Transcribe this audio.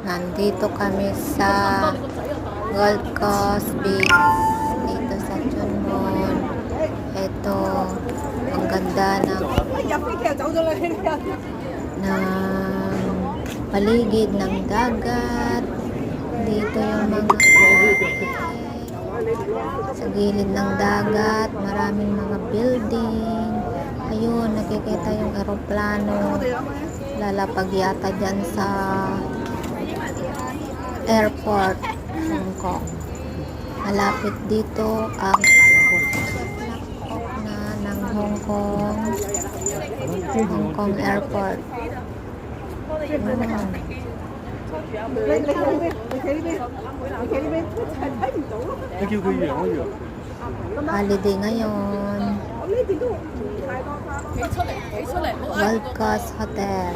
Nandito kami sa Gold Coast Beach dito sa Chunmon. Ito ang ganda ng paligid ng dagat. Dito yung mga sa gilid ng dagat, maraming mga building. Ayun, nakikita yung eroplano. Lalapag yata dyan sa airport Hong Kong. Malapit dito ang na ng Hong Kong Airport. Holiday ngayon. Gold Coast Hotel.